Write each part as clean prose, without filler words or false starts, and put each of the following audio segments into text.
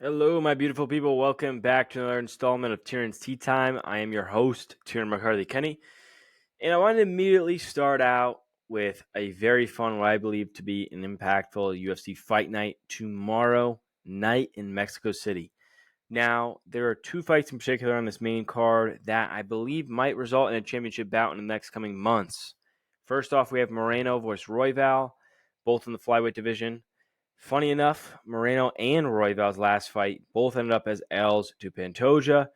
Hello, my beautiful people. Welcome back to another installment of Tyrion's Tea Time. I am your host, Tyrion McCarthy Kenny, and I want to immediately start out with a very fun, what I believe to be an impactful UFC Fight Night tomorrow night in Mexico City. Now, there are two fights in particular on this main card that I believe might result in a championship bout in the next coming months. First off, we have Moreno versus Royval, both in the flyweight division. Funny enough, Moreno and Royval's last fight both ended up as L's to Pantoja.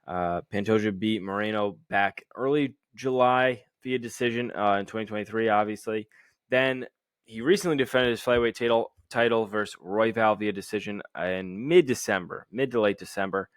Pantoja beat Moreno back early July via decision in 2023, obviously. Then he recently defended his flyweight title versus Royval via decision in mid to late December.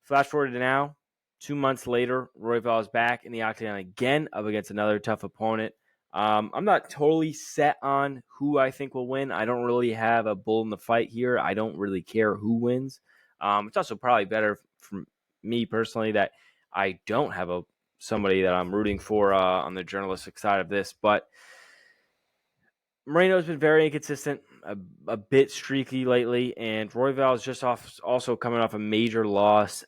Flash forward to now, 2 months later, Royval is back in the octagon again up against another tough opponent. I'm not totally set on who I think will win. I don't really have a bull in the fight here. I don't really care who wins. It's also probably better for me personally that I don't have somebody that I'm rooting for on the journalistic side of this. But Moreno's been very inconsistent, a bit streaky lately, and Royval is just also coming off a major loss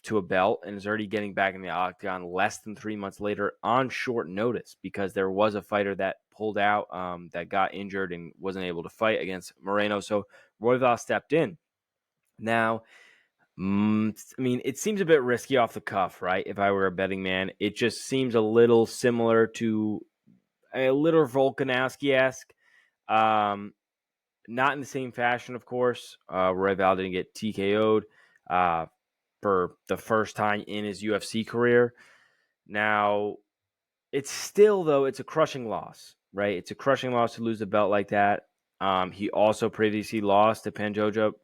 to a belt and is already getting back in the octagon less than 3 months later on short notice because there was a fighter that pulled out that got injured and wasn't able to fight against Moreno. So Royval stepped in. Now, it seems a bit risky off the cuff, right? If I were a betting man, it just seems a little similar to a little Volkanovski-esque. Not in the same fashion, of course. Royval didn't get TKO'd for the first time in his UFC career. Now, it's a crushing loss, right? It's a crushing loss to lose a belt like that. He also previously lost to Pantoja.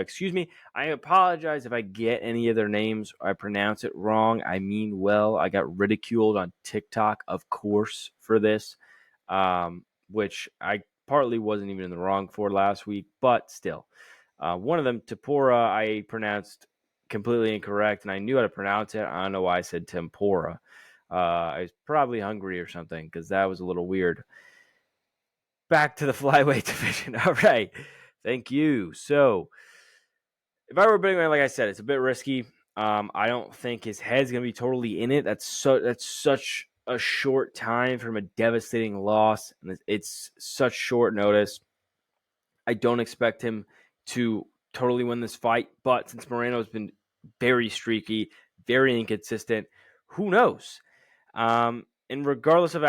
Excuse me. I apologize if I get any of their names. I pronounce it wrong. I mean well. I got ridiculed on TikTok, of course, for this, which I partly wasn't even in the wrong for last week, but still. One of them, Tempura, I pronounced completely incorrect, and I knew how to pronounce it. I don't know why I said tempura. I was probably hungry or something because that was a little weird. Back to the flyweight division. All right. Thank you. So, if I were a betting man, like I said, it's a bit risky. I don't think his head's going to be totally in it. That's such a short time from a devastating loss, and it's such short notice. I don't expect him to totally win this fight, but since Moreno's been very streaky, very inconsistent, who knows? And regardless of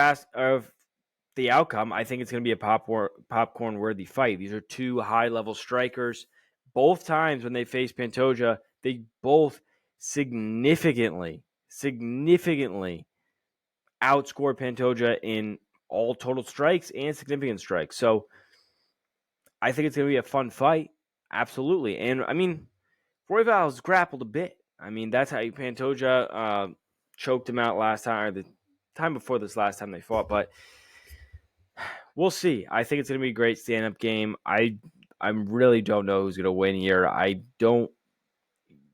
the outcome, I think it's going to be a popcorn-worthy fight. These are two high-level strikers. Both times when they face Pantoja, they both significantly outscore Pantoja in all total strikes and significant strikes. So I think it's going to be a fun fight. Absolutely. And, Royval's grappled a bit. That's how Pantoja choked him out last time, or the time before this last time they fought. But we'll see. I think it's going to be a great stand-up game. I really don't know who's going to win here. I don't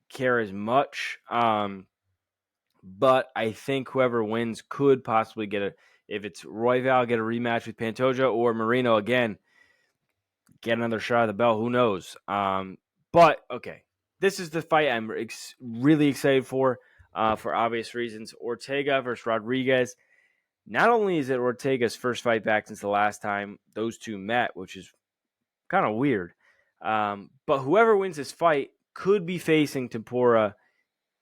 care as much. But I think whoever wins could possibly if it's Royval, get a rematch with Pantoja, or Moreno again, get another shot at the belt. Who knows? But okay, this is the fight I'm really excited for obvious reasons. Ortega versus Rodriguez. Not only is it Ortega's first fight back since the last time those two met, which is kind of weird, but whoever wins this fight could be facing Tempura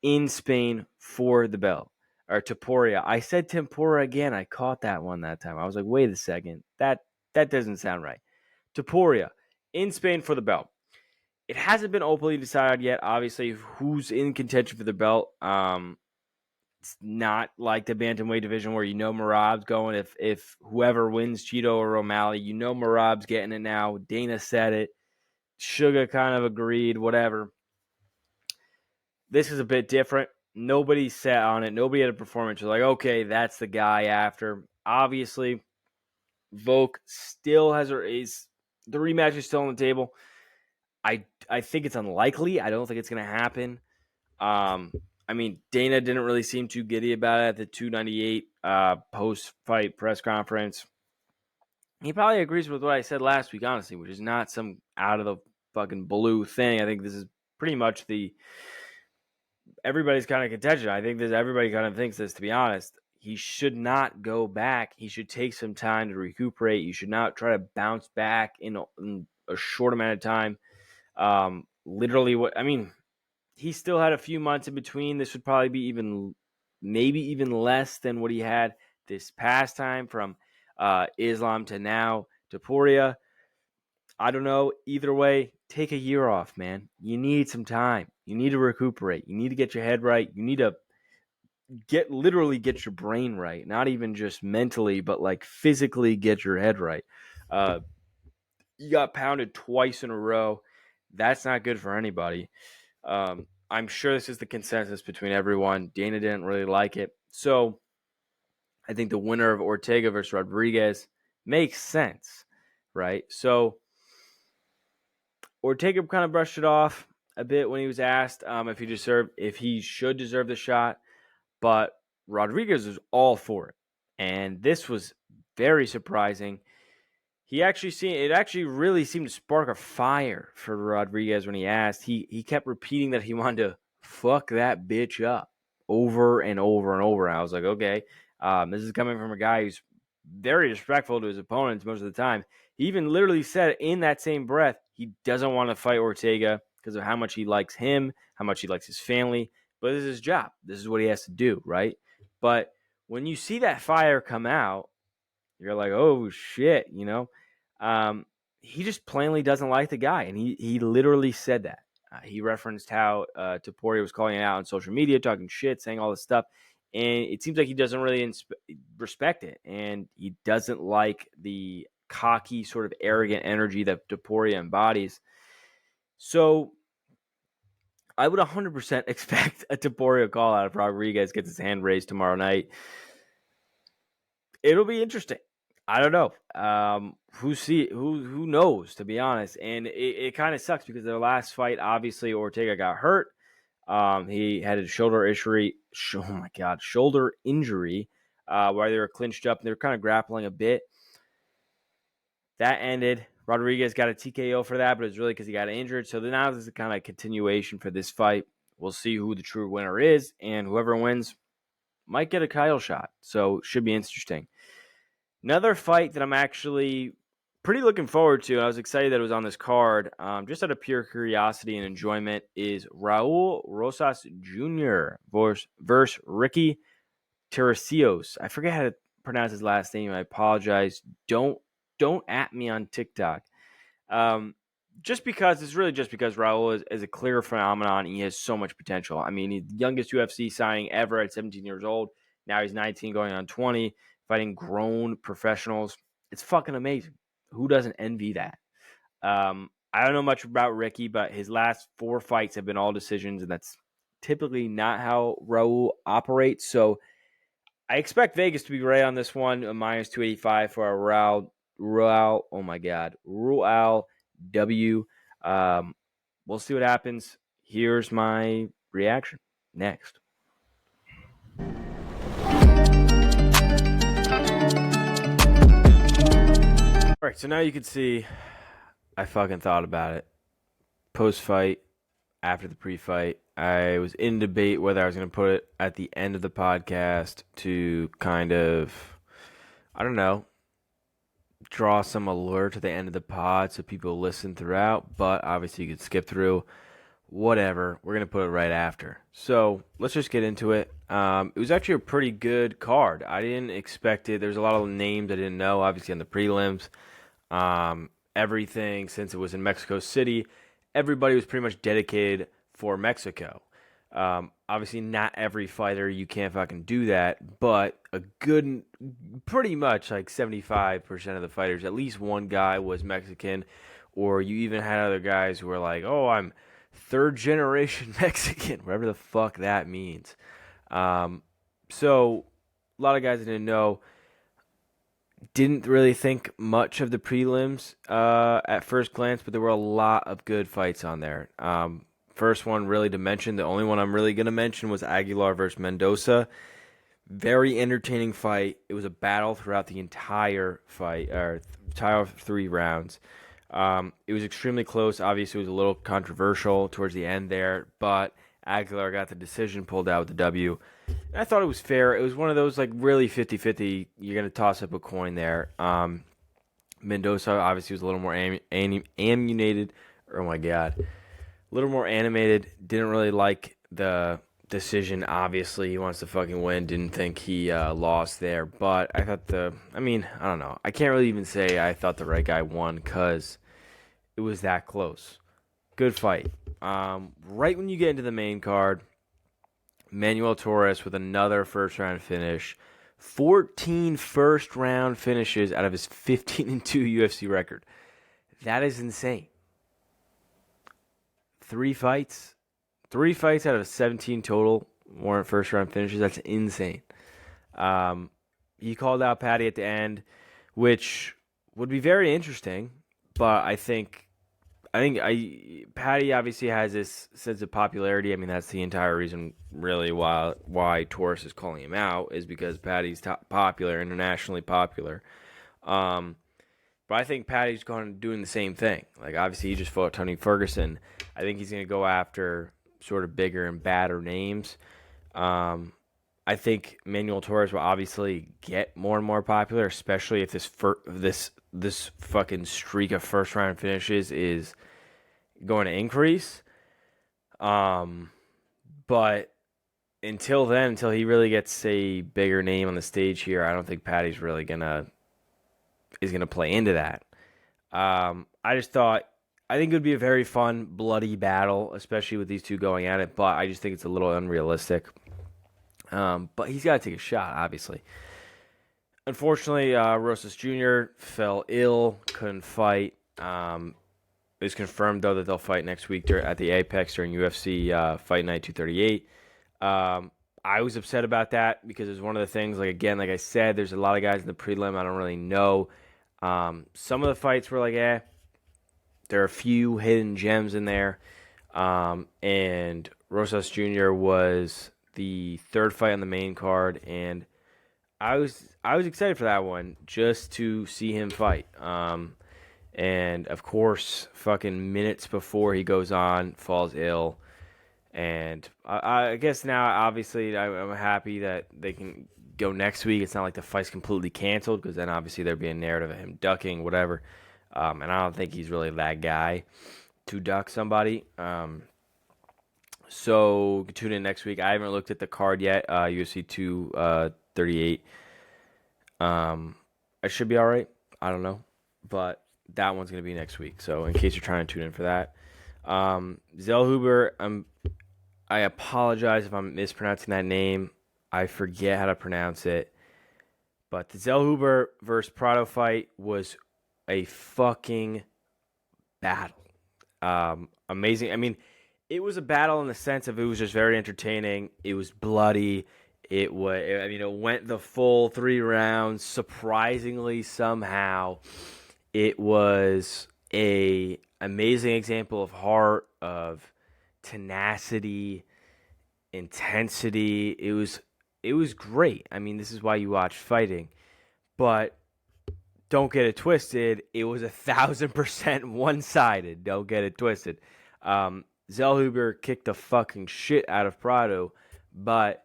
in Spain for the belt. Or Tempuria. I said Tempura again. I caught that one that time. I was like, wait a second. That doesn't sound right. Tempuria in Spain for the belt. It hasn't been openly decided yet, obviously, who's in contention for the belt. It's not like the bantamweight division where Merab's going. If whoever wins, Cheeto or O'Malley, Merab's getting it now. Dana said it. Sugar kind of agreed, whatever. This is a bit different. Nobody sat on it. Nobody had a performance. You're like, okay, that's the guy after. Obviously, Volk still the rematch is still on the table. I think it's unlikely. I don't think it's going to happen. Dana didn't really seem too giddy about it at the 298 post-fight press conference. He probably agrees with what I said last week, honestly, which is not some out of the fucking blue thing. I think this is pretty much everybody's kind of contention. I think everybody kind of thinks this, to be honest. He should not go back. He should take some time to recuperate. You should not try to bounce back in a short amount of time. He still had a few months in between. This would probably be maybe even less than what he had this past time from Islam to now to Poria. I don't know. Either way, take a year off, man. You need some time. You need to recuperate. You need to get your head right. You need to literally get your brain right. Not even just mentally, but like physically get your head right. You got pounded twice in a row. That's not good for anybody. I'm sure this is the consensus between everyone. Dana didn't really like it. So I think the winner of Ortega versus Rodriguez makes sense, right? So Ortega kind of brushed it off a bit when he was asked if he should deserve the shot, but Rodriguez was all for it. And this was very surprising. It actually really seemed to spark a fire for Rodriguez when he asked. He kept repeating that he wanted to fuck that bitch up over and over and over. And I was like, okay, this is coming from a guy who's very disrespectful to his opponents most of the time. He even literally said in that same breath he doesn't want to fight Ortega because of how much he likes him, how much he likes his family. But this is his job. This is what he has to do, right? But when you see that fire come out, you're like, oh, shit, you know? He just plainly doesn't like the guy, and he literally said that. He referenced how Topuria was calling it out on social media, talking shit, saying all this stuff, and it seems like he doesn't really respect it, and he doesn't like the cocky, sort of arrogant energy that Topuria embodies. So I would 100% expect a Topuria call out if Rodriguez gets his hand raised tomorrow night. It'll be interesting. I don't know. Who knows, to be honest. And it kind of sucks because their last fight, obviously, Ortega got hurt. He had a shoulder injury. Shoulder injury while they were clinched up and they were kind of grappling a bit. That ended. Rodriguez got a TKO for that, but it was really because he got injured. So now this is a kind of continuation for this fight. We'll see who the true winner is, and whoever wins might get a title shot. So it should be interesting. Another fight that I'm actually pretty looking forward to, and I was excited that it was on this card, just out of pure curiosity and enjoyment, is Raul Rosas Jr. versus Ricky Teresios. I forget how to pronounce his last name. I apologize. Don't at me on TikTok. Just because Raul is a clear phenomenon. He has so much potential. I mean, he's the youngest UFC signing ever at 17 years old. Now he's 19 going on 20. Fighting grown professionals. It's fucking amazing. Who doesn't envy that? I don't know much about Ricky, but his last 4 fights have been all decisions, and that's typically not how Raul operates. So I expect Vegas to be right on this one, a minus 285 for a Raul. Oh my God. Raul W. We'll see what happens. Here's my reaction next. All right, so now you can see I fucking thought about it. Post-fight, after the pre-fight, I was in debate whether I was going to put it at the end of the podcast to kind of, I don't know, draw some allure to the end of the pod so people listen throughout, but obviously you could skip through. Whatever, we're going to put it right after. So let's just get into it. It was actually a pretty good card. I didn't expect it. There's a lot of names I didn't know, obviously, on the prelims. Everything, since it was in Mexico City, everybody was pretty much dedicated for Mexico. Obviously, not every fighter, you can't fucking do that, but pretty much like 75% of the fighters, at least one guy was Mexican, or you even had other guys who were like, oh, I'm third generation Mexican, whatever the fuck that means. So a lot of guys I didn't know. Didn't really think much of the prelims at first glance, but there were a lot of good fights on there. First one really to mention, the only one I'm really going to mention was Aguilar versus Mendoza. Very entertaining fight. It was a battle throughout the entire fight, or entire 3 rounds. It was extremely close. Obviously, it was a little controversial towards the end there, but Aguilar got the decision, pulled out with the W. And I thought it was fair. It was one of those like really 50-50. You're going to toss up a coin there. Mendoza obviously was a little more animated. Oh my God. A little more animated. Didn't really like the decision. Obviously, he wants to fucking win. Didn't think he lost there. But I thought I don't know. I can't really even say I thought the right guy won because it was that close. Good fight. Right when you get into the main card, Manuel Torres with another first-round finish. 14 first-round finishes out of his 15-2 UFC record. That is insane. 3 fights out of 17 total weren't first-round finishes. That's insane. He called out Paddy at the end, which would be very interesting, but I think Paddy obviously has this sense of popularity. I mean, that's the entire reason, really, why Torres is calling him out is because Paddy's popular, internationally popular. But I think Paddy's doing the same thing. Like, obviously, he just fought Tony Ferguson. I think he's going to go after sort of bigger and badder names. I think Manuel Torres will obviously get more and more popular, especially if this fucking streak of first round finishes is going to increase. But until he really gets a bigger name on the stage here, I don't think Paddy's really gonna play into that. I think it would be a very fun, bloody battle, especially with these two going at it, but I just think it's a little unrealistic. But he's got to take a shot, obviously. Unfortunately, Rosas Jr. fell ill, couldn't fight. It was confirmed, though, that they'll fight next week at the Apex during UFC Fight Night 238. I was upset about that because it was one of the things, like I said, there's a lot of guys in the prelim I don't really know. Some of the fights were like, there are a few hidden gems in there. And Rosas Jr. was the third fight on the main card, and I was excited for that one just to see him fight. And of course, fucking minutes before he goes on, falls ill. And I guess now, obviously, I'm happy that they can go next week. It's not like the fight's completely canceled, because then obviously there'd be a narrative of him ducking, whatever. And I don't think he's really that guy to duck somebody. So tune in next week. I haven't looked at the card yet. UFC 238. I should be all right. I don't know, but that one's gonna be next week. So in case you're trying to tune in for that, Zellhuber. I apologize if I'm mispronouncing that name. I forget how to pronounce it. But the Zellhuber versus Prado fight was a fucking battle. Amazing. I mean, it was a battle in the sense of it was just very entertaining. It was bloody. It went the full 3 rounds. Surprisingly, somehow, it was a amazing example of heart, of tenacity, intensity. It was great. I mean, this is why you watch fighting, but don't get it twisted. It was 1,000% one-sided. Don't get it twisted. Zellhuber kicked the fucking shit out of Prado, but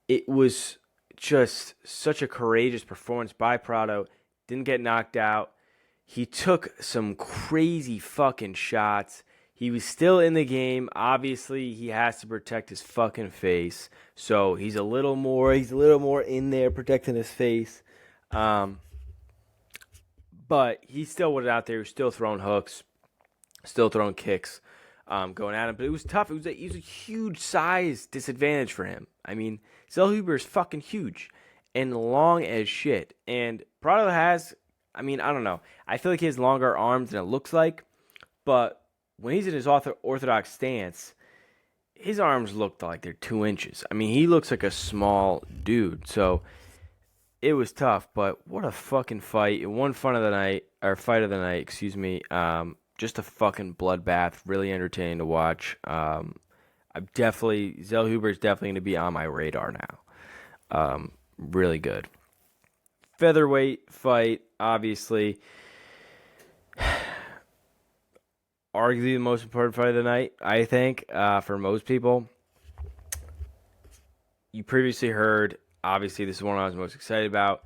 it was just such a courageous performance by Prado. Didn't get knocked out. He took some crazy fucking shots. He was still in the game. Obviously, he has to protect his fucking face. So he's a little more in there protecting his face. But he still was out there. He was still throwing hooks, still throwing kicks, going at him. But it was tough. It was a huge size disadvantage for him. I mean, Zellhuber is fucking huge and long as shit. And Prado has, I don't know. I feel like he has longer arms than it looks like. But when he's in his orthodox stance, his arms look like they're 2 inches. I mean, he looks like a small dude. So it was tough, but what a fucking fight. One fight of the night, excuse me. Just a fucking bloodbath. Really entertaining to watch. Zellhuber is definitely going to be on my radar now. Really good. Featherweight fight, obviously. arguably the most important fight of the night, I think, for most people. You previously heard, obviously, this is one I was most excited about,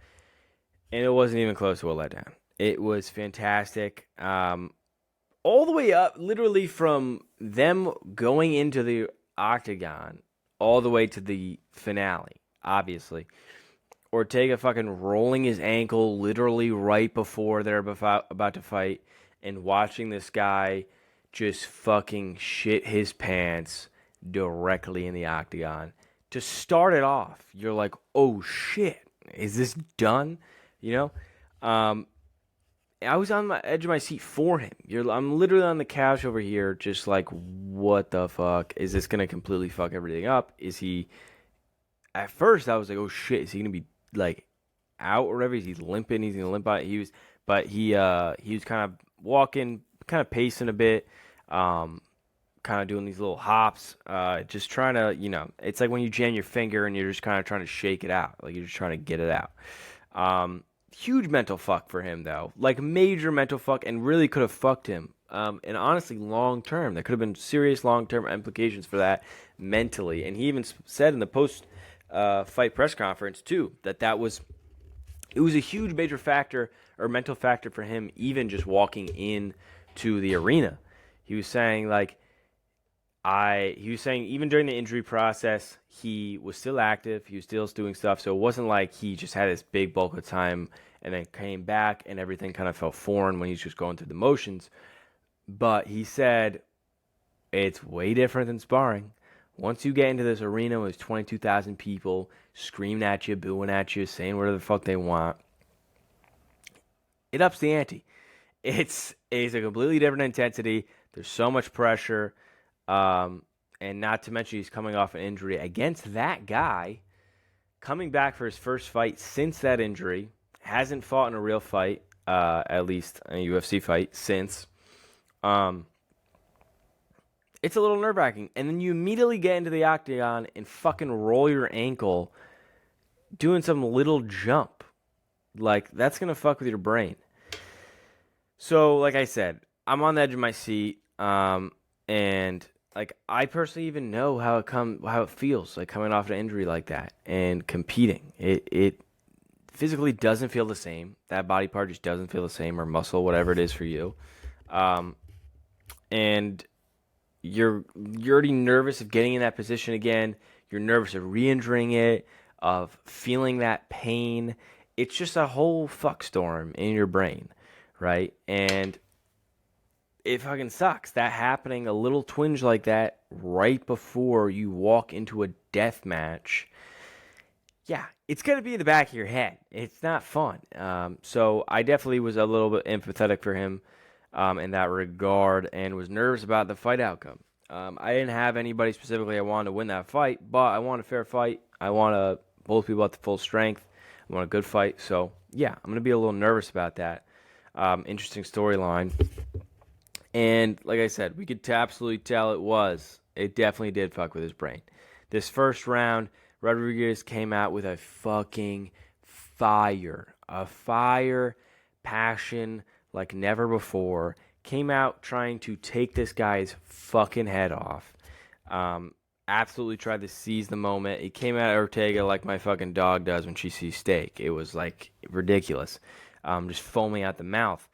and it wasn't even close to a letdown. It was fantastic. All the way up, literally from them going into the octagon all the way to the finale, obviously. Ortega fucking rolling his ankle literally right before they're about to fight, and watching this guy just fucking shit his pants directly in the octagon. To start it off, you're like, oh shit, is this done? You know? I was on the edge of my seat for him. I'm literally on the couch over here, just like, what the fuck? Is this gonna completely fuck everything up? Is he? At first, I was like, oh shit, is he gonna be like out or whatever? Is he limping? He's gonna limp out. He was kind of walking, kind of pacing a bit, kind of doing these little hops, just trying to, it's like when you jam your finger and you're just kind of trying to shake it out, like you're just trying to get it out. Huge mental fuck for him, though. Like, major mental fuck, and really could have fucked him. And honestly, long term. There could have been serious long term implications for that mentally. And he even said in the post fight press conference, too, it was a huge major factor or mental factor for him, even just walking in to the arena. He was saying, like, even during the injury process, he was still active. He was still doing stuff. So it wasn't like he just had this big bulk of time and then came back and everything kind of felt foreign when he's just going through the motions. But he said it's way different than sparring. Once you get into this arena with 22,000 people screaming at you, booing at you, saying whatever the fuck they want, it ups the ante. It's a completely different intensity. There's so much pressure. And not to mention he's coming off an injury against that guy, coming back for his first fight since that injury, hasn't fought in a real fight, at least a UFC fight since. It's a little nerve-wracking. And then you immediately get into the octagon and fucking roll your ankle doing some little jump. Like, that's going to fuck with your brain. So, like I said, I'm on the edge of my seat, and like, I personally even know how it feels, like, coming off an injury like that and competing. It physically doesn't feel the same. That body part just doesn't feel the same, or muscle, whatever it is for you. And you're already nervous of getting in that position again. You're nervous of re-injuring it, of feeling that pain. It's just a whole fuck storm in your brain, right? And it fucking sucks. That happening, a little twinge like that right before you walk into a death match. Yeah, it's going to be in the back of your head. It's not fun. So I definitely was a little bit empathetic for him in that regard, and was nervous about the fight outcome. I didn't have anybody specifically I wanted to win that fight, but I want a fair fight. I want both people at the full strength. I want a good fight. So, yeah, I'm going to be a little nervous about that. Interesting storyline. And like I said, we could absolutely tell it definitely did fuck with his brain. This first round, Rodriguez came out with a fucking fire. A fire, passion like never before. Came out trying to take this guy's fucking head off. Absolutely tried to seize the moment. He came at Ortega like my fucking dog does when she sees steak. It was like ridiculous. Just foaming out the mouth.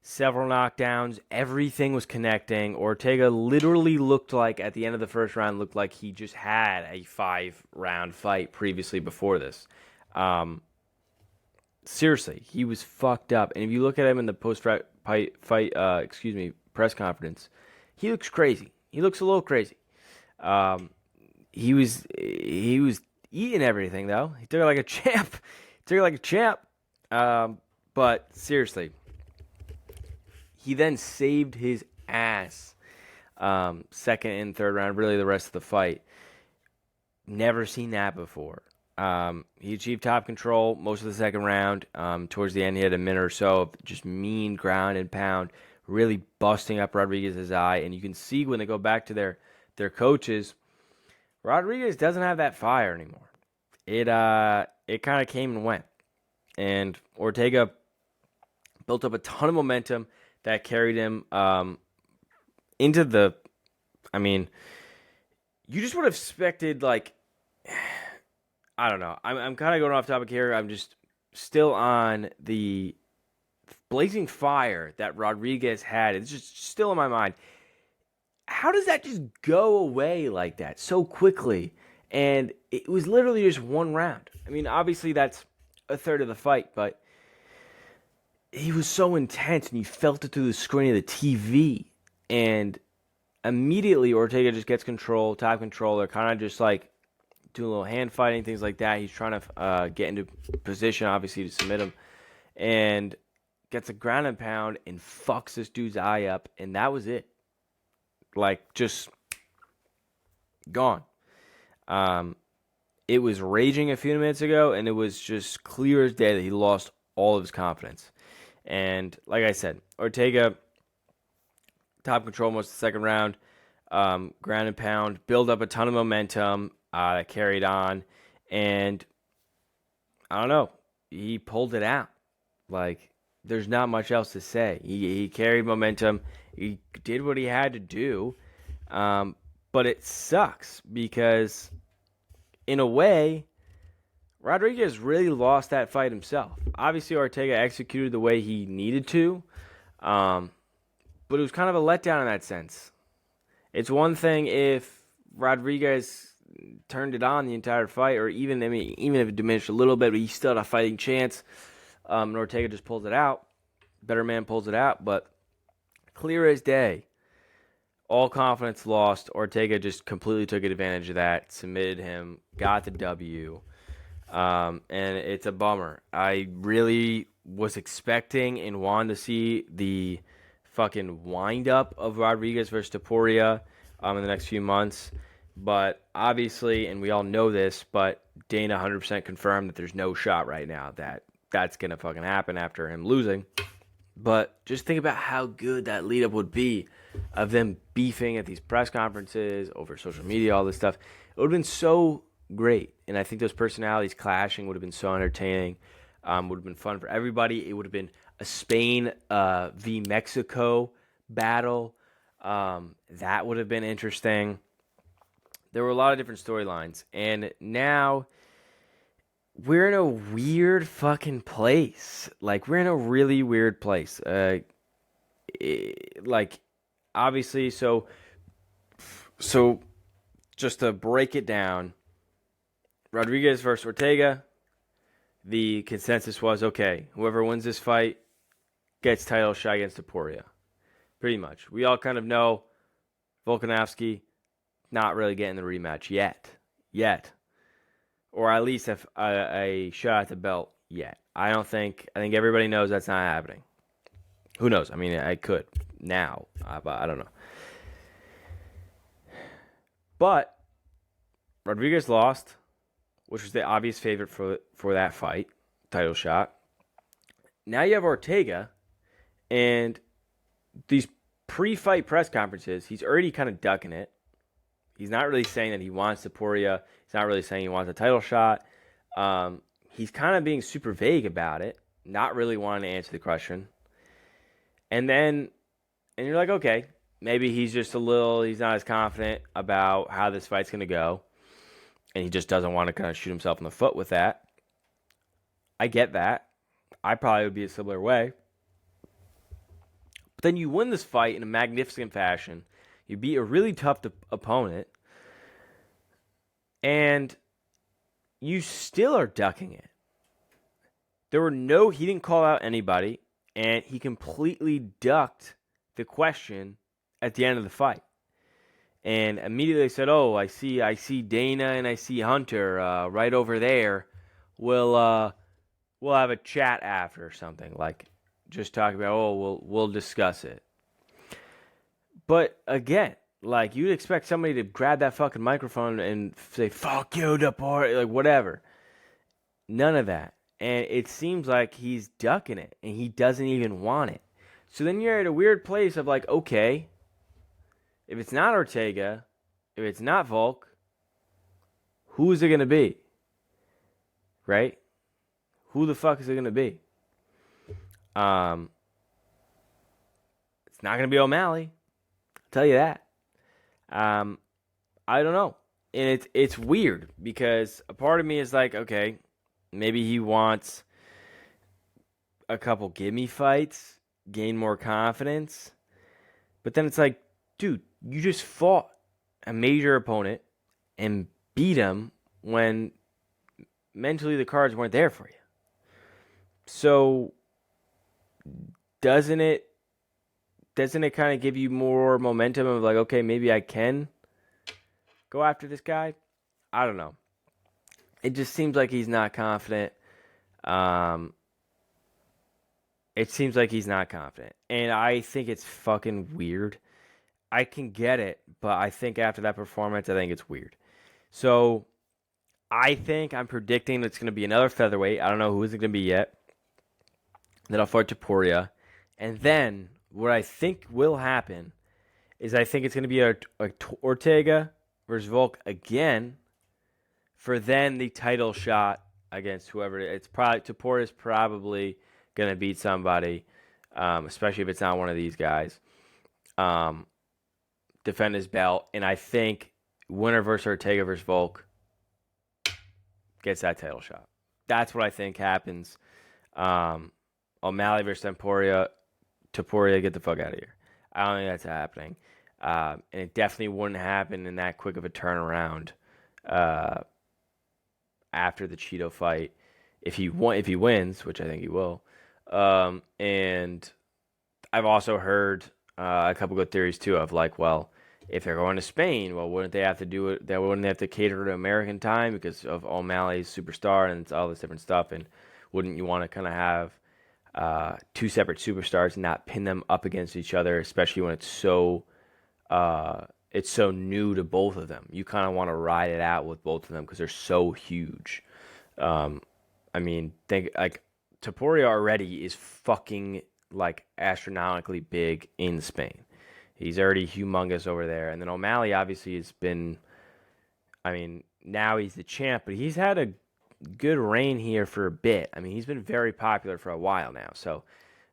Several knockdowns. Everything was connecting. Ortega literally looked like, at the end of the first round, looked like he just had a 5-round fight previously before this. Seriously, he was fucked up. And if you look at him in the post-fight press conference, he looks crazy. He looks a little crazy. He was eating everything, though. He took it like a champ. But seriously, he then saved his ass second and third round, really the rest of the fight. Never seen that before. He achieved top control most of the second round. Towards the end, he had a minute or so of just mean ground and pound, really busting up Rodriguez's eye. And you can see when they go back to their coaches, Rodriguez doesn't have that fire anymore. It kind of came and went. And Ortega built up a ton of momentum that carried him into the, I mean, you just would have expected, like, I don't know. I'm kind of going off topic here. I'm just still on the blazing fire that Rodriguez had. It's just still in my mind. How does that just go away like that so quickly? And it was literally just one round. I mean, obviously that's a third of the fight, but he was so intense and you felt it through the screen of the TV. And immediately Ortega just gets control, top control. They're kind of just like doing a little hand fighting, things like that. He's trying to get into position, obviously, to submit him. And gets a ground and pound and fucks this dude's eye up. And that was it. Like, just gone. It was raging a few minutes ago, and it was just clear as day that he lost all of his confidence. And like I said, Ortega, top control most of the second round, ground and pound, build up a ton of momentum, carried on, and I don't know, he pulled it out. Like, there's not much else to say. He carried momentum. He did what he had to do. But it sucks because, in a way, Rodriguez really lost that fight himself. Obviously, Ortega executed the way he needed to. But it was kind of a letdown in that sense. It's one thing if Rodriguez turned it on the entire fight, or even if it diminished a little bit, but he still had a fighting chance. And Ortega just pulls it out. Better man pulls it out, but clear as day, all confidence lost. Ortega just completely took advantage of that, submitted him, got the W, and it's a bummer. I really was expecting and wanted to see the fucking wind-up of Rodriguez versus Topuria in the next few months, but obviously, and we all know this, but Dana 100% confirmed that there's no shot right now that that's going to fucking happen after him losing. But just think about how good that lead-up would be of them beefing at these press conferences, over social media, all this stuff. It would have been so great. And I think those personalities clashing would have been so entertaining. Would have been fun for everybody. It would have been a Spain v. Mexico battle. That would have been interesting. There were a lot of different storylines. And now we're in a weird fucking place. Like, we're in a really weird place. Obviously, so just to break it down, Rodriguez versus Ortega, the consensus was, okay, whoever wins this fight gets title shot against Topuria. Pretty much. We all kind of know Volkanovski not really getting the rematch yet. Or at least a shot at the belt yet. I think everybody knows that's not happening. Who knows? I mean, I could now, but I don't know. But Rodriguez lost, which was the obvious favorite for that fight, title shot. Now you have Ortega, and these pre-fight press conferences, he's already kind of ducking it. He's not really saying that he wants Topuria. He's not really saying he wants a title shot. He's kind of being super vague about it, not really wanting to answer the question. And you're like, okay, maybe he's not as confident about how this fight's going to go. And he just doesn't want to kind of shoot himself in the foot with that. I get that. I probably would be a similar way. But then you win this fight in a magnificent fashion. You beat a really tough opponent. And you still are ducking it. He didn't call out anybody. And he completely ducked the question at the end of the fight. And immediately said, "Oh, I see Dana and I see Hunter right over there. We'll have a chat after or something, like just talk about. We'll discuss it." But again, like, you'd expect somebody to grab that fucking microphone and say, "Fuck you, Deport," like whatever. None of that. And it seems like he's ducking it, and he doesn't even want it. So then you're at a weird place of like, okay, if it's not Ortega, if it's not Volk, who is it going to be? Right? Who the fuck is it going to be? It's not going to be O'Malley. tell you that. I don't know. And it's weird because a part of me is like, okay, maybe he wants a couple gimme fights, gain more confidence. But then it's like, dude, you just fought a major opponent and beat him when mentally the cards weren't there for you. So doesn't it kind of give you more momentum of like, okay, maybe I can go after this guy? I don't know. It just seems like he's not confident. It seems like he's not confident. And I think it's fucking weird. I can get it, but I think after that performance, I think it's weird. So I think I'm predicting it's going to be another featherweight. I don't know who is it going to be yet. Then I'll fight Topuria. And then what I think will happen is I think it's going to be a Ortega versus Volk again for then the title shot against whoever it is. It's probably Topuria's probably going to beat somebody, especially if it's not one of these guys. Defend his belt, and I think winner versus Ortega versus Volk gets that title shot. That's what I think happens. O'Malley versus Topuria, get the fuck out of here. I don't think that's happening. And it definitely wouldn't happen in that quick of a turnaround after the Cheeto fight. If he wins, which I think he will. And I've also heard a couple good theories too of like, well, if they're going to Spain, well, wouldn't they have to do it? Wouldn't they have to cater to American time because of O'Malley's superstar and all this different stuff? And wouldn't you want to kind of have two separate superstars and not pin them up against each other, especially when it's so new to both of them? You kind of want to ride it out with both of them because they're so huge. I mean, think like Topuria already is fucking like astronomically big in Spain. He's already humongous over there. And then O'Malley obviously has been, I mean, now he's the champ, but he's had a good reign here for a bit. I mean, he's been very popular for a while now. So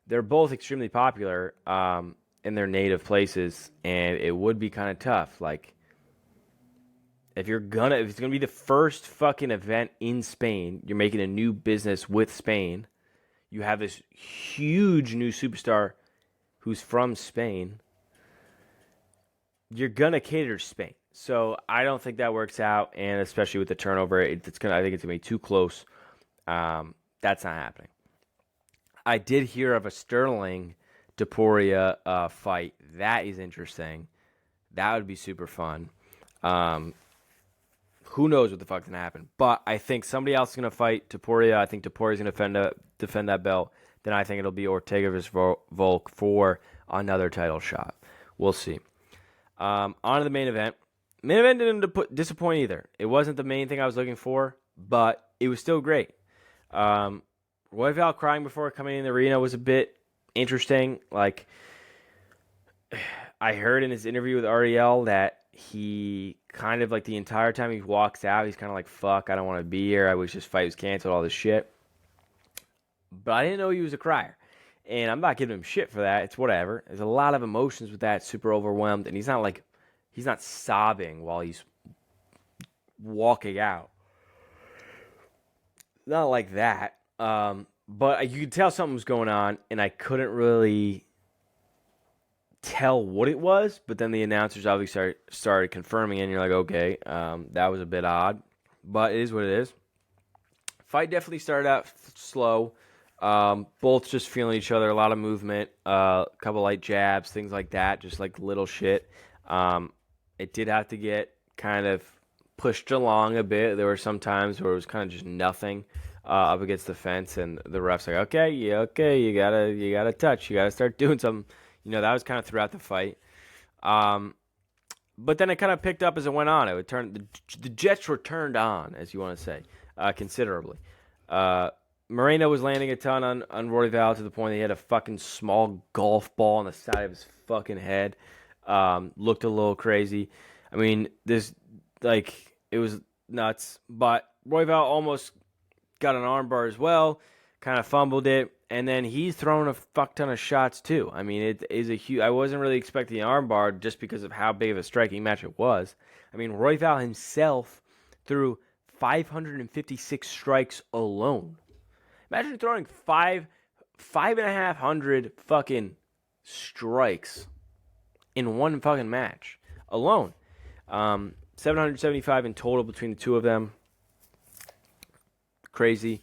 they're both extremely popular in their native places, and it would be kind of tough. Like, if it's gonna be the first fucking event in Spain, you're making a new business with Spain. You have this huge new superstar who's from Spain. You're gonna cater to Spain, so I don't think that works out. And especially with the turnover, I think it's gonna be too close. That's not happening. I did hear of a Sterling Topuria fight. That is interesting. That would be super fun. Who knows what the fuck's gonna happen? But I think somebody else is gonna fight Topuria. I think Topuria's gonna defend that belt. Then I think it'll be Ortega versus Volk for another title shot. We'll see. On to the main event. Main event didn't disappoint either. It wasn't the main thing I was looking for, but it was still great. Royval crying before coming in the arena was a bit interesting. Like, I heard in his interview with Ariel that he kind of like the entire time he walks out, he's kind of like, fuck, I don't want to be here. I wish this fight was canceled, all this shit. But I didn't know he was a crier. And I'm not giving him shit for that. It's whatever. There's a lot of emotions with that, super overwhelmed. And he's not sobbing while he's walking out. Not like that. But you could tell something was going on, and I couldn't really tell what it was. But then the announcers obviously started confirming it, and you're like, okay, that was a bit odd. But it is what it is. Fight definitely started out slow. Both just feeling each other, a lot of movement, a couple light jabs, things like that, just like little shit. It did have to get kind of pushed along a bit. There were some times where it was kind of just nothing up against the fence, and the ref's like, okay, you gotta touch, you gotta start doing something. You know, that was kind of throughout the fight. But then it kind of picked up as it went on. It would turn the Jets were turned on, as you want to say, considerably. Moreno was landing a ton on Royval to the point that he had a fucking small golf ball on the side of his fucking head. Looked a little crazy. I mean, it was nuts. But Royval almost got an armbar as well. Kind of fumbled it. And then he's thrown a fuck ton of shots too. I mean, it is a huge. I wasn't really expecting an armbar just because of how big of a striking match it was. I mean, Royval himself threw 556 strikes alone. Imagine throwing 5,500 fucking strikes in one fucking match alone. 775 in total between the two of them. Crazy.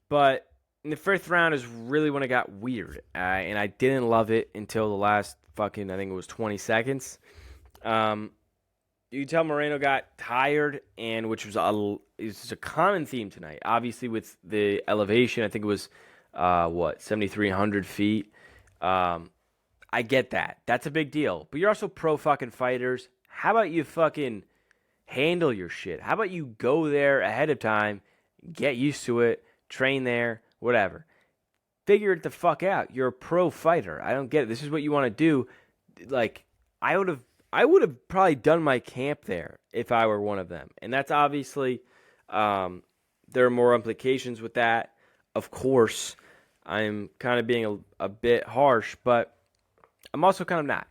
But in the first round is really when it got weird. And I didn't love it until the last fucking, I think it was 20 seconds. You can tell Moreno got tired, and which was a common theme tonight. Obviously, with the elevation, I think it was, 7,300 feet. I get that. That's a big deal. But you're also pro fucking fighters. How about you fucking handle your shit? How about you go there ahead of time, get used to it, train there, whatever. Figure it the fuck out. You're a pro fighter. I don't get it. This is what you want to do. Like, I would have probably done my camp there if I were one of them. And that's obviously, there are more implications with that. Of course, I'm kind of being a bit harsh, but I'm also kind of not.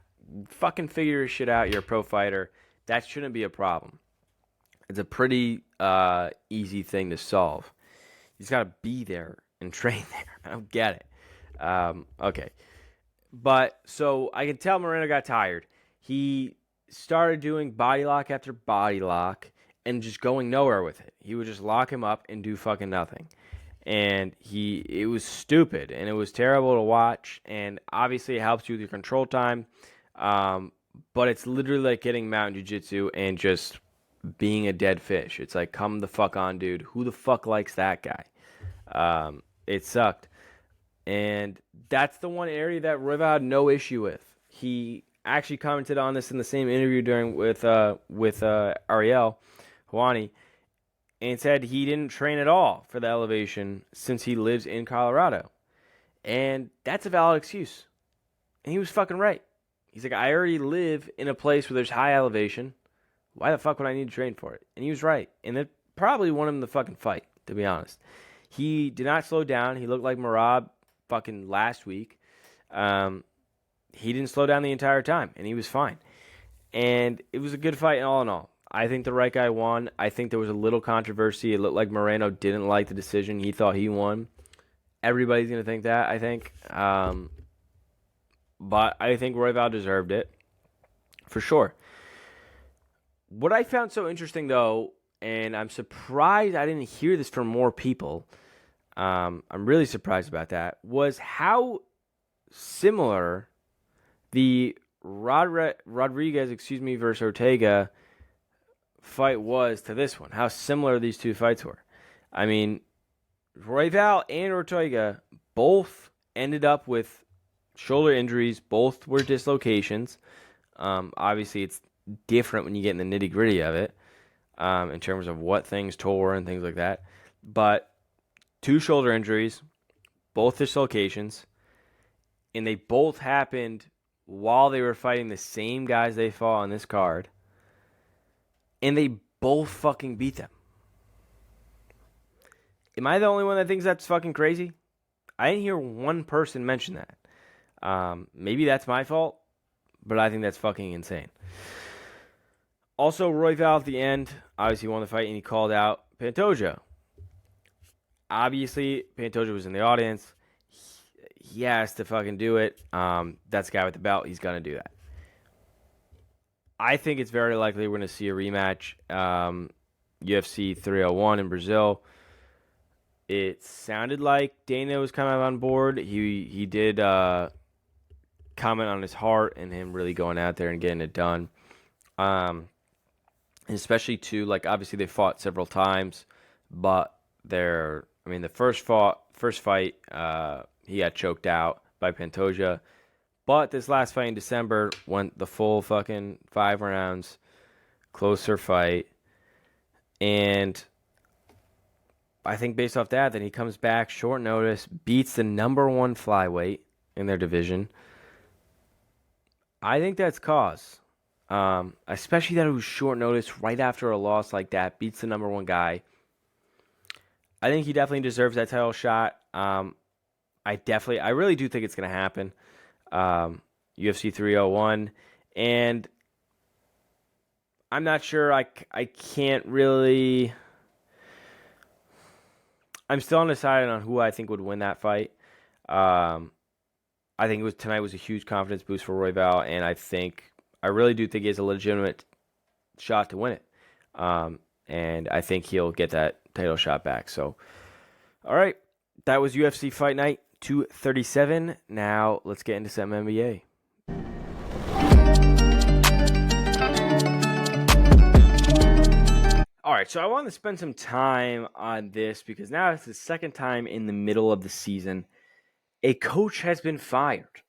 Fucking figure your shit out. You're a pro fighter. That shouldn't be a problem. It's a pretty easy thing to solve. You just got to be there and train there. I don't get it. Okay. But, so, I can tell Moreno got tired. He started doing body lock after body lock and just going nowhere with it. He would just lock him up and do fucking nothing. And it was stupid, and it was terrible to watch, and obviously it helps you with your control time, but it's literally like getting mountain jiu-jitsu and just being a dead fish. It's like, come the fuck on, dude. Who the fuck likes that guy? It sucked. And that's the one area that Royval had no issue with. He actually commented on this in the same interview with Ariel Helwani, and said he didn't train at all for the elevation since he lives in Colorado. And that's a valid excuse. And he was fucking right. He's like, I already live in a place where there's high elevation. Why the fuck would I need to train for it? And he was right. And it probably won him the fucking fight, to be honest. He did not slow down. He looked like Merab fucking last week. He didn't slow down the entire time, and he was fine. And it was a good fight all in all. I think the right guy won. I think there was a little controversy. It looked like Moreno didn't like the decision. He thought he won. Everybody's going to think that, I think. But I think Royval deserved it, for sure. What I found so interesting, though, and I'm surprised I didn't hear this from more people, I'm really surprised about that, was how similar the Rodriguez, versus Ortega fight was to this one. How similar these two fights were. I mean, Royval and Ortega both ended up with shoulder injuries. Both were dislocations. Obviously, it's different when you get in the nitty-gritty of it, in terms of what things tore and things like that. But two shoulder injuries, both dislocations, and they both happened while they were fighting the same guys they fought on this card, and they both fucking beat them. Am I the only one that thinks that's fucking crazy? I didn't hear one person mention that. Maybe that's my fault, but I think that's fucking insane. Also, Royval at the end, obviously won the fight, and he called out Pantoja. Obviously, Pantoja was in the audience. He has to fucking do it. That's the guy with the belt. He's going to do that. I think it's very likely we're going to see a rematch. UFC 301 in Brazil. It sounded like Dana was kind of on board. He did comment on his heart and him really going out there and getting it done. Especially too, like, obviously they fought several times, but the first fight, he got choked out by Pantoja. But this last fight in December went the full fucking 5 rounds, closer fight. And I think based off that, then he comes back short notice, beats the number 1 flyweight in their division. I think that's cause. Especially that it was short notice right after a loss like that, beats the number 1 guy. I think he definitely deserves that title shot. I really do think it's going to happen. UFC 301, and I'm not sure. I can't really. I'm still undecided on who I think would win that fight. Um, I think tonight was a huge confidence boost for Royval, and I really do think he has a legitimate shot to win it. And I think he'll get that title shot back. So, all right, that was UFC Fight Night 237. Now let's get into some NBA. All right, so I want to spend some time on this because now it's the second time in the middle of the season a coach has been fired.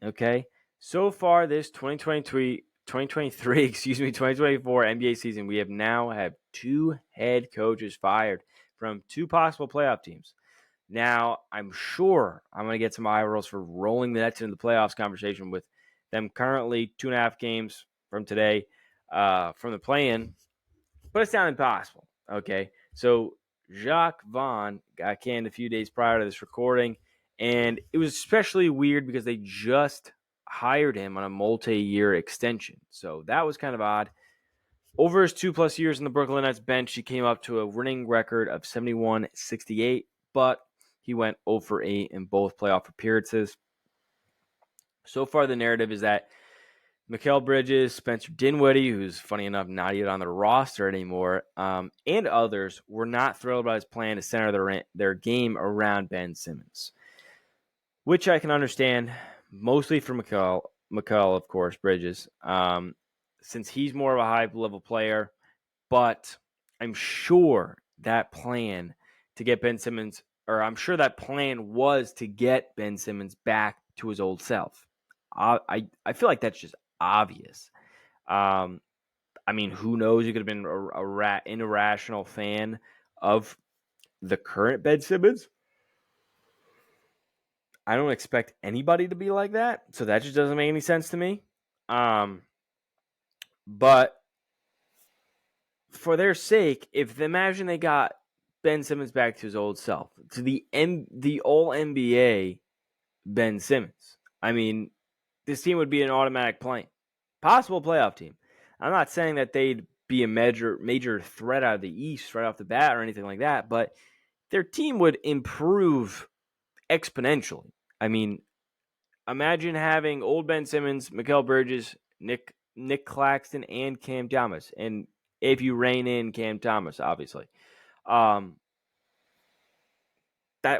Okay, so far this 2023, 2024 NBA season, we have now had 2 head coaches fired from 2 possible playoff teams. Now, I'm sure I'm going to get some eye rolls for rolling the Nets into the playoffs conversation with them currently 2.5 games from today from the play-in, but it's not impossible. Okay, so Jacques Vaughn got canned a few days prior to this recording, and it was especially weird because they just hired him on a multi-year extension. So that was kind of odd. Over his 2+ years in the Brooklyn Nets bench, he came up to a winning record of 71-68, but he went 0 for 8 in both playoff appearances. So far, the narrative is that Mikal Bridges, Spencer Dinwiddie, who's funny enough not even on the roster anymore, and others were not thrilled by his plan to center their game around Ben Simmons, which I can understand, mostly for Mikal, of course, Bridges, since he's more of a high-level player. But I'm sure that plan to get Ben Simmons, or I'm sure that plan was to get Ben Simmons back to his old self. I feel like that's just obvious. I mean, who knows? You could have been an irrational fan of the current Ben Simmons. I don't expect anybody to be like that, so that just doesn't make any sense to me. But for their sake, imagine they got Ben Simmons back to his old self, to the all NBA Ben Simmons. I mean, this team would be an automatic possible playoff team. I'm not saying that they'd be a major threat out of the East right off the bat or anything like that, but their team would improve exponentially. I mean, imagine having old Ben Simmons, Mikal Bridges, Nick Claxton, and Cam Thomas. And if you rein in Cam Thomas, obviously. That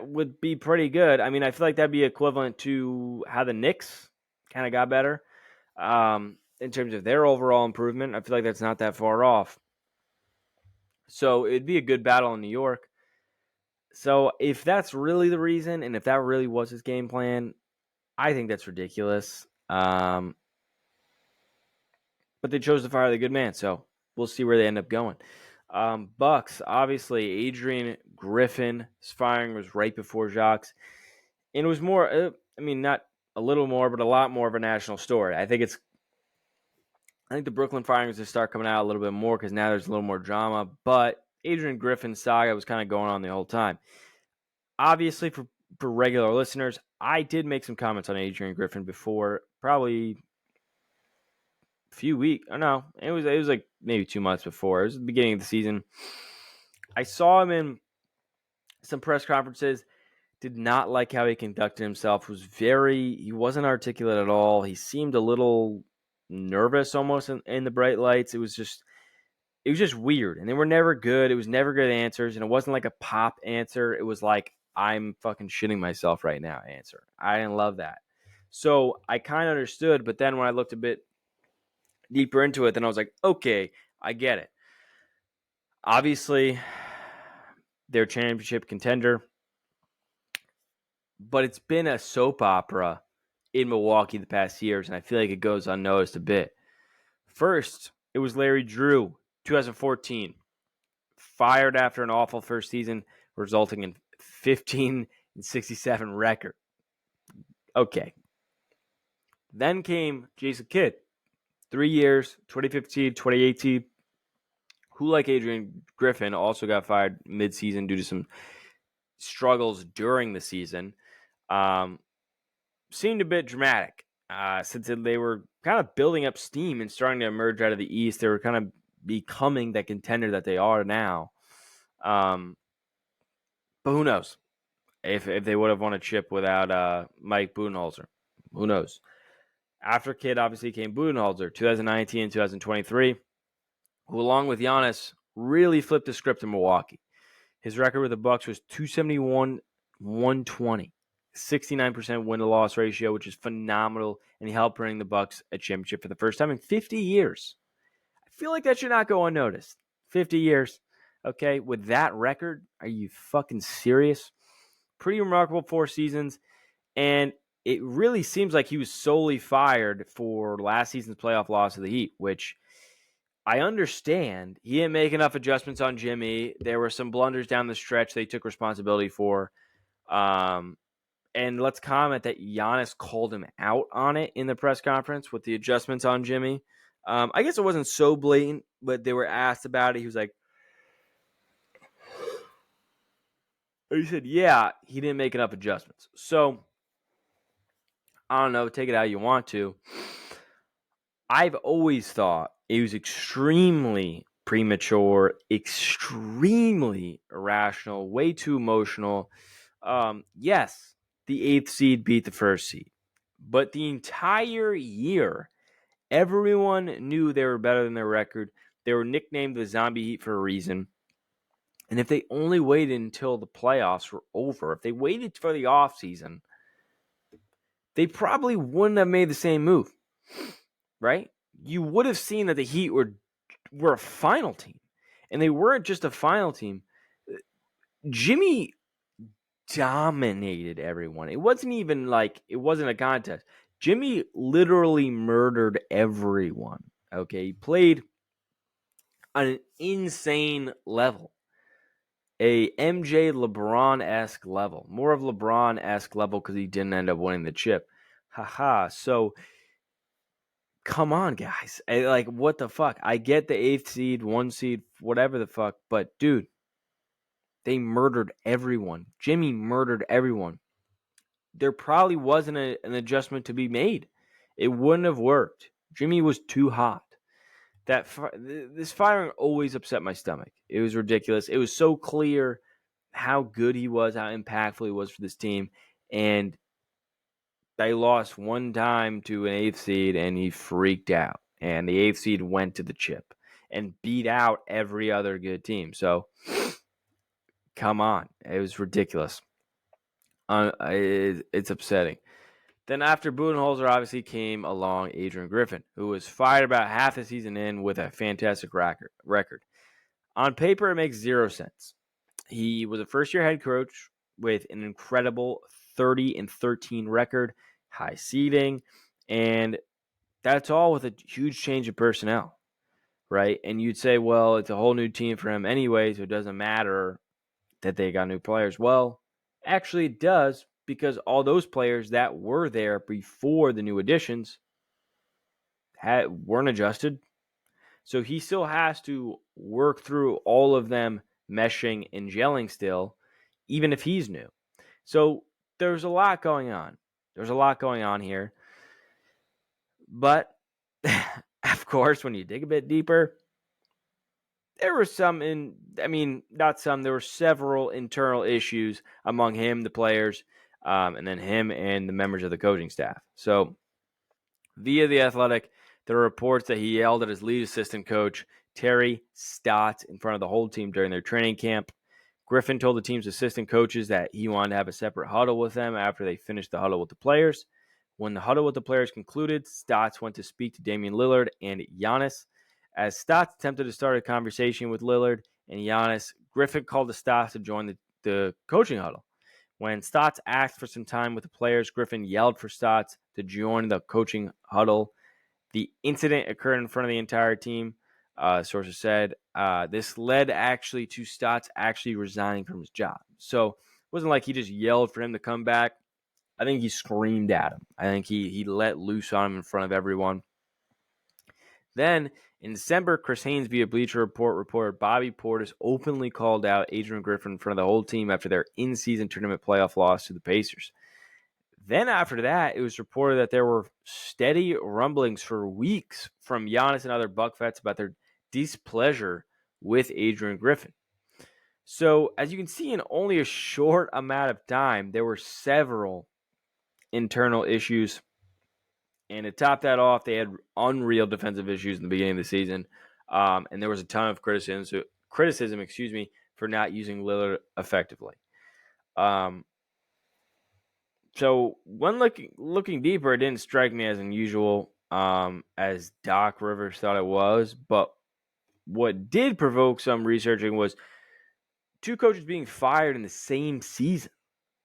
would be pretty good. I mean, I feel like that'd be equivalent to how the Knicks kind of got better in terms of their overall improvement. I feel like that's not that far off. So it'd be a good battle in New York. So if that's really the reason, and if that really was his game plan, I think that's ridiculous. But they chose to fire the good man, so we'll see where they end up going. Bucks, obviously, Adrian Griffin's firing was right before Jacques. And it was more, not a little more, but a lot more of a national story. I think the Brooklyn firings will start coming out a little bit more because now there's a little more drama. But Adrian Griffin's saga was kind of going on the whole time. Obviously, for regular listeners, I did make some comments on Adrian Griffin before, probably a few weeks. Oh, no, it was like maybe 2 months before. It was the beginning of the season. I saw him in some press conferences. Did not like how he conducted himself. He wasn't articulate at all. He seemed a little nervous almost in the bright lights. It was just weird. And they were never good. It was never good answers. And it wasn't like a pop answer. It was like, I'm fucking shitting myself right now answer. I didn't love that. So I kind of understood. But then when I looked a bit deeper into it, then I was like, okay, I get it. Obviously, they're championship contender. But it's been a soap opera in Milwaukee the past years, and I feel like it goes unnoticed a bit. First, it was Larry Drew, 2014, fired after an awful first season, resulting in 15-67 record. Okay. Then came Jason Kidd, 3 years, 2015, 2018, who, like Adrian Griffin, also got fired mid-season due to some struggles during the season. seemed a bit dramatic since they were kind of building up steam and starting to emerge out of the East. They were kind of becoming the contender that they are now. But who knows if they would have won a chip without Mike Budenholzer? Who knows? After Kidd, obviously, came Budenholzer, 2019 and 2023, who, along with Giannis, really flipped the script in Milwaukee. His record with the Bucks was 271, 120, 69% win-to-loss ratio, which is phenomenal, and he helped bring the Bucks a championship for the first time in 50 years. I feel like that should not go unnoticed. 50 years, okay, with that record? Are you fucking serious? Pretty remarkable 4 seasons, and it really seems like he was solely fired for last season's playoff loss of the Heat, which I understand. He didn't make enough adjustments on Jimmy. There were some blunders down the stretch they took responsibility for. And let's comment that Giannis called him out on it in the press conference with the adjustments on Jimmy. I guess it wasn't so blatant, but they were asked about it. He was like, he said, yeah, he didn't make enough adjustments. So, I don't know, take it how you want to. I've always thought it was extremely premature, extremely irrational, way too emotional. Yes, the 8th seed beat the 1st seed, but the entire year, everyone knew they were better than their record. They were nicknamed the Zombie Heat for a reason. And if they only waited until the playoffs were over, if they waited for the offseason, they probably wouldn't have made the same move, right? You would have seen that the Heat were a final team, and they weren't just a final team. Jimmy dominated everyone. It wasn't even like it wasn't a contest. Jimmy literally murdered everyone. Okay, he played on an insane level. A MJ LeBron-esque level. More of LeBron-esque level because he didn't end up winning the chip. Haha. So, come on, guys. Like, what the fuck? I get the 8th seed, 1 seed, whatever the fuck. But, dude, they murdered everyone. Jimmy murdered everyone. There probably wasn't an adjustment to be made. It wouldn't have worked. Jimmy was too hot. This firing always upset my stomach. It was ridiculous. It was so clear how good he was, how impactful he was for this team, and they lost one time to an 8th seed, and he freaked out. And the 8th seed went to the chip and beat out every other good team. So, come on, it was ridiculous. It's upsetting. Then after Budenholzer, obviously came along Adrian Griffin, who was fired about half the season in with a fantastic record. On paper, it makes 0 sense. He was a first-year head coach with an incredible 30-13 record, high seeding, and that's all with a huge change of personnel, right? And you'd say, well, it's a whole new team for him anyway, so it doesn't matter that they got new players. Well, actually it does, because all those players that were there before the new additions weren't adjusted. So he still has to work through all of them meshing and gelling still, even if he's new. So there's a lot going on. There's a lot going on here. But, of course, when you dig a bit deeper, there were there were several internal issues among him, the players, and then him and the members of the coaching staff. So, via The Athletic, there are reports that he yelled at his lead assistant coach, Terry Stotts, in front of the whole team during their training camp. Griffin told the team's assistant coaches that he wanted to have a separate huddle with them after they finished the huddle with the players. When the huddle with the players concluded, Stotts went to speak to Damian Lillard and Giannis. As Stotts attempted to start a conversation with Lillard and Giannis, Griffin called to Stotts to join the coaching huddle. When Stotts asked for some time with the players, Griffin yelled for Stotts to join the coaching huddle. The incident occurred in front of the entire team, sources said. This led actually to Stotts actually resigning from his job. So it wasn't like he just yelled for him to come back. I think he screamed at him. I think he let loose on him in front of everyone. Then, in December, Chris Haynes via Bleacher Report reported Bobby Portis openly called out Adrian Griffin in front of the whole team after their in-season tournament playoff loss to the Pacers. Then after that, it was reported that there were steady rumblings for weeks from Giannis and other Buck vets about their displeasure with Adrian Griffin. So, as you can see, in only a short amount of time, there were several internal issues. And to top that off, they had unreal defensive issues in the beginning of the season. And there was a ton of criticism, for not using Lillard effectively. So when looking deeper, it didn't strike me as unusual as Doc Rivers thought it was. But what did provoke some researching was two coaches being fired in the same season.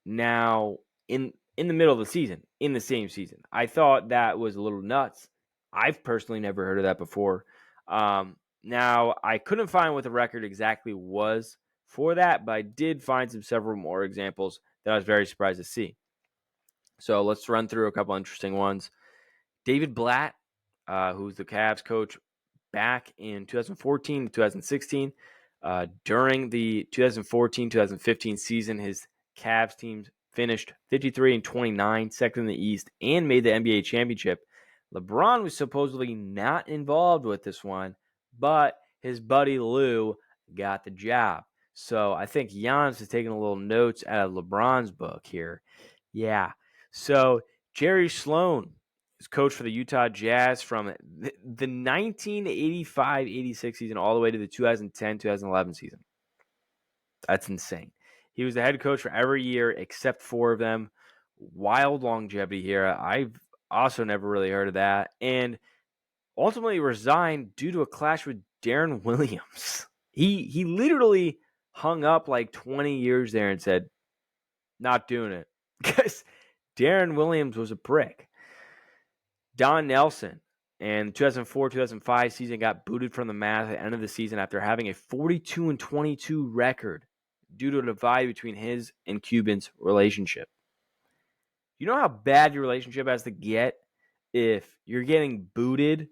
Now, in the middle of the season, in the same season. I thought that was a little nuts. I've personally never heard of that before. Now, I couldn't find what the record exactly was for that, but I did find several more examples that I was very surprised to see. So let's run through a couple interesting ones. David Blatt, who's the Cavs coach back in 2014 to 2016. During the 2014-2015 season, his Cavs teams finished 53-29, second in the East, and made the NBA championship. LeBron was supposedly not involved with this one, but his buddy Lou got the job. So I think Giannis is taking a little notes out of LeBron's book here. Yeah. So Jerry Sloan is coach for the Utah Jazz from the 1985-86 season all the way to the 2010-2011 season. That's insane. He was the head coach for every year except 4 of them. Wild longevity here. I've also never really heard of that. And ultimately resigned due to a clash with Darren Williams. He literally hung up like 20 years there and said, not doing it. Because Darren Williams was a prick. Don Nelson and 2004-2005 season got booted from the mat at the end of the season after having a 42-22 record due to a divide between his and Cuban's relationship. You know how bad your relationship has to get if you're getting booted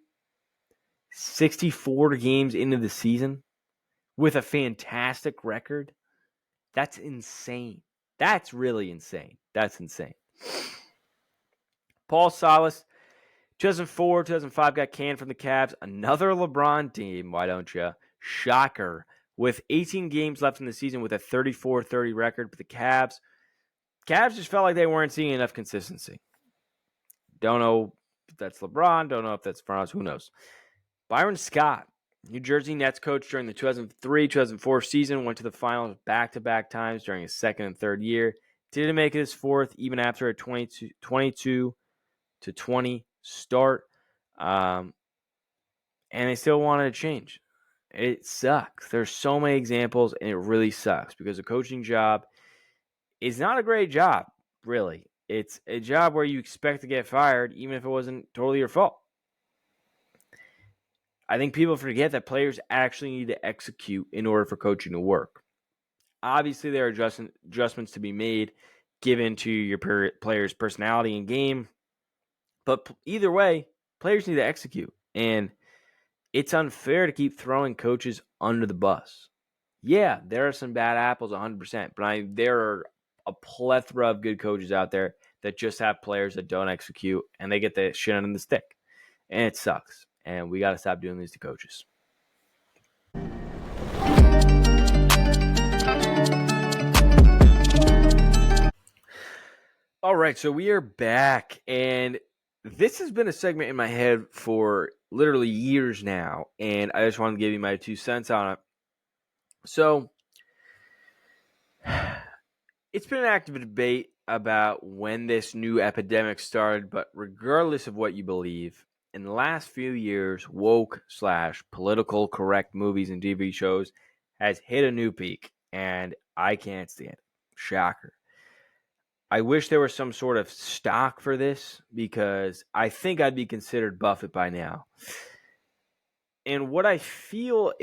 64 games into the season with a fantastic record? That's insane. That's really insane. That's insane. Paul Silas, 2004, 2005 got canned from the Cavs. Another LeBron team, why don't you? Shocker. With 18 games left in the season with a 34-30 record, but the Cavs just felt like they weren't seeing enough consistency. Don't know if that's LeBron. Don't know if that's Franz. Who knows? Byron Scott, New Jersey Nets coach during the 2003-2004 season, went to the finals back-to-back times during his second and third year. Didn't make it his fourth, even after a 22-20 start. And they still wanted to change. It sucks. There's so many examples, and it really sucks because a coaching job is not a great job, really. It's a job where you expect to get fired, even if it wasn't totally your fault. I think people forget that players actually need to execute in order for coaching to work. Obviously, there are adjustments to be made given to your player's personality and game. But either way, players need to execute. And it's unfair to keep throwing coaches under the bus. Yeah, there are some bad apples 100%, but there are a plethora of good coaches out there that just have players that don't execute, and they get the shit under the stick. And it sucks. And we got to stop doing these to coaches. All right, so we are back, and this has been a segment in my head for literally years now, and I just wanted to give you my 2 cents on it. So, it's been an active debate about when this new epidemic started, but regardless of what you believe, in the last few years, woke/political correct movies and TV shows has hit a new peak, and I can't stand it. Shocker. I wish there was some sort of stock for this because I think I'd be considered Buffett by now. And what I find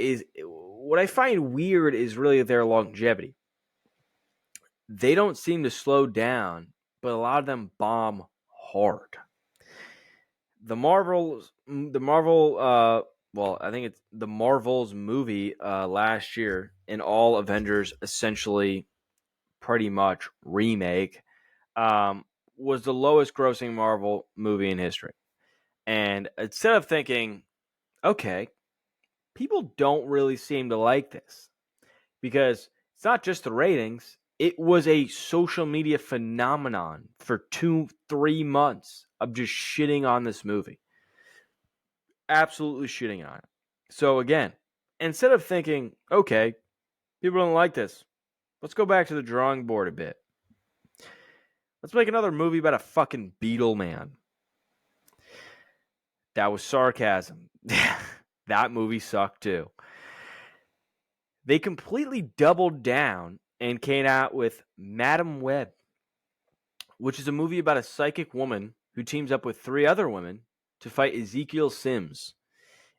weird is really their longevity. They don't seem to slow down, but a lot of them bomb hard. The Marvels movie last year, an all Avengers essentially pretty much remake, was the lowest grossing Marvel movie in history. And instead of thinking, okay, people don't really seem to like this, because it's not just the ratings, it was a social media phenomenon for 2-3 months of just shitting on this movie. Absolutely shitting on it. So again, instead of thinking, okay, people don't like this, let's go back to the drawing board a bit. Let's make another movie about a fucking beetle man. That was sarcasm. That movie sucked too. They completely doubled down and came out with Madam Webb, which is a movie about a psychic woman who teams up with 3 other women to fight Ezekiel Sims.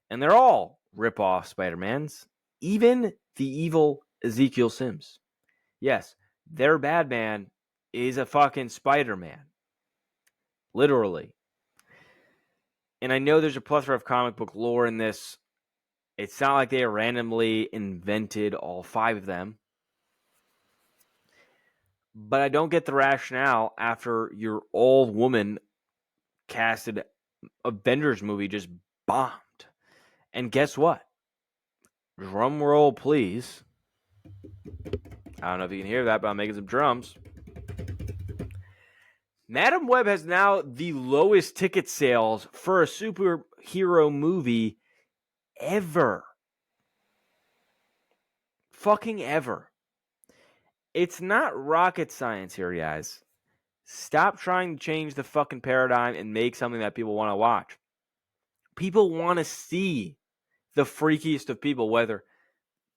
And they're all rip-off Spider-Mans, even the evil Ezekiel Sims. Yes, their bad man is a fucking Spider-Man. Literally. And I know there's a plethora of comic book lore in this. It's not like they randomly invented all 5 of them. But I don't get the rationale after your old woman casted Avengers movie just bombed. And guess what? Drum roll, please. I don't know if you can hear that, but I'm making some drums. Madam Web has now the lowest ticket sales for a superhero movie ever. Fucking ever. It's not rocket science here, guys. Stop trying to change the fucking paradigm and make something that people want to watch. People want to see the freakiest of people, whether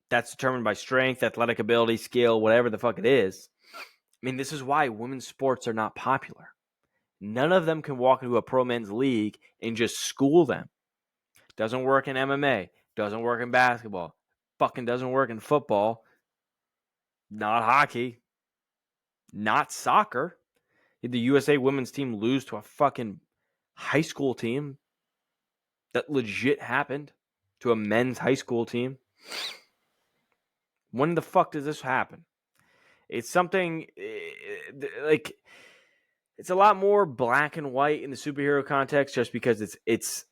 that's determined by strength, athletic ability, skill, whatever the fuck it is. I mean, this is why women's sports are not popular. None of them can walk into a pro men's league and just school them. Doesn't work in MMA. Doesn't work in basketball. Fucking doesn't work in football. Not hockey. Not soccer. Did the USA women's team lose to a fucking high school team? That legit happened to a men's high school team. When the fuck does this happen? It's something like it's a lot more black and white in the superhero context just because it's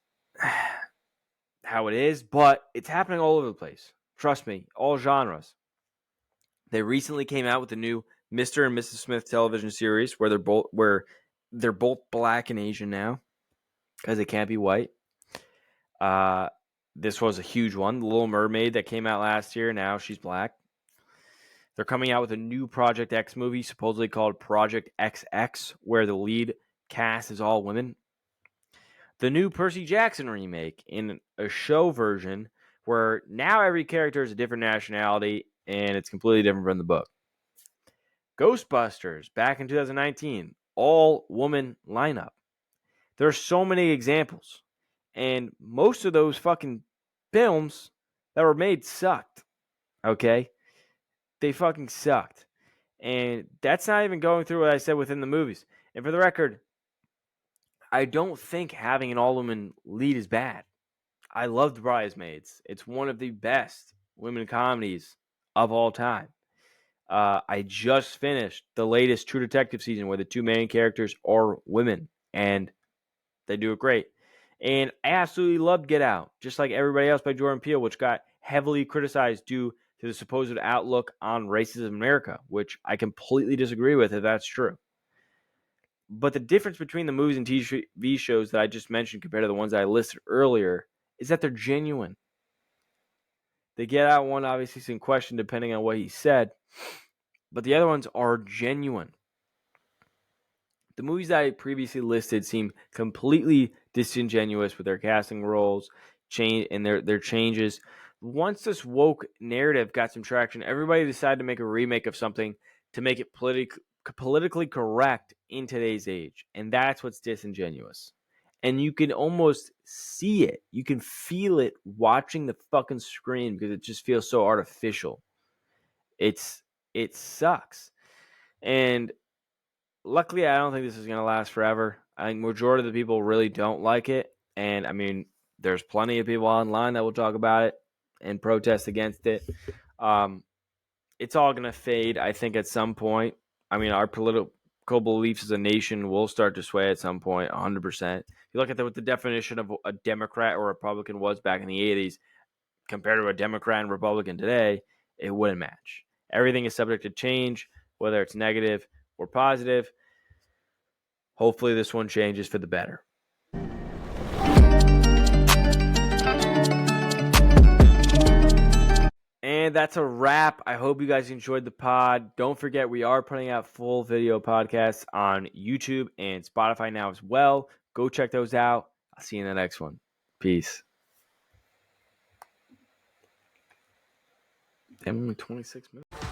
how it is, but it's happening all over the place. Trust me, all genres. They recently came out with the new Mr. and Mrs. Smith television series where they're both black and Asian now because they can't be white. This was a huge one. The Little Mermaid that came out last year, now she's black. They're coming out with a new Project X movie, supposedly called Project XX, where the lead cast is all women. The new Percy Jackson remake in a show version where now every character is a different nationality and it's completely different from the book. Ghostbusters, back in 2019, all woman lineup. There are so many examples. And most of those fucking films that were made sucked. Okay? They fucking sucked. And that's not even going through what I said within the movies. And for the record, I don't think having an all-woman lead is bad. I loved Bridesmaids. It's one of the best women comedies of all time. I just finished the latest True Detective season where the 2 main characters are women. And they do it great. And I absolutely loved Get Out, just like everybody else by Jordan Peele, which got heavily criticized due to the supposed outlook on racism in America, which I completely disagree with if that's true. But the difference between the movies and TV shows that I just mentioned compared to the ones that I listed earlier is that they're genuine. The Get Out one obviously is in question depending on what he said, but the other ones are genuine. The movies that I previously listed seem completely disingenuous with their casting roles and their changes. Once this woke narrative got some traction, everybody decided to make a remake of something to make it politically correct in today's age. And that's what's disingenuous. And you can almost see it. You can feel it watching the fucking screen because it just feels so artificial. It sucks. And luckily, I don't think this is going to last forever. I think majority of the people really don't like it. And, I mean, there's plenty of people online that will talk about it and protest against it. It's all going to fade, I think, at some point. I mean, our political political beliefs as a nation will start to sway at some point, 100%. If you look at what the definition of a Democrat or Republican was back in the 80s compared to a Democrat and Republican today, it wouldn't match. Everything is subject to change, whether it's negative or positive. Hopefully this one changes for the better. And that's a wrap. I hope you guys enjoyed the pod. Don't forget, we are putting out full video podcasts on YouTube and Spotify now as well. Go check those out. I'll see you in the next one. Peace. Damn, only 26 minutes.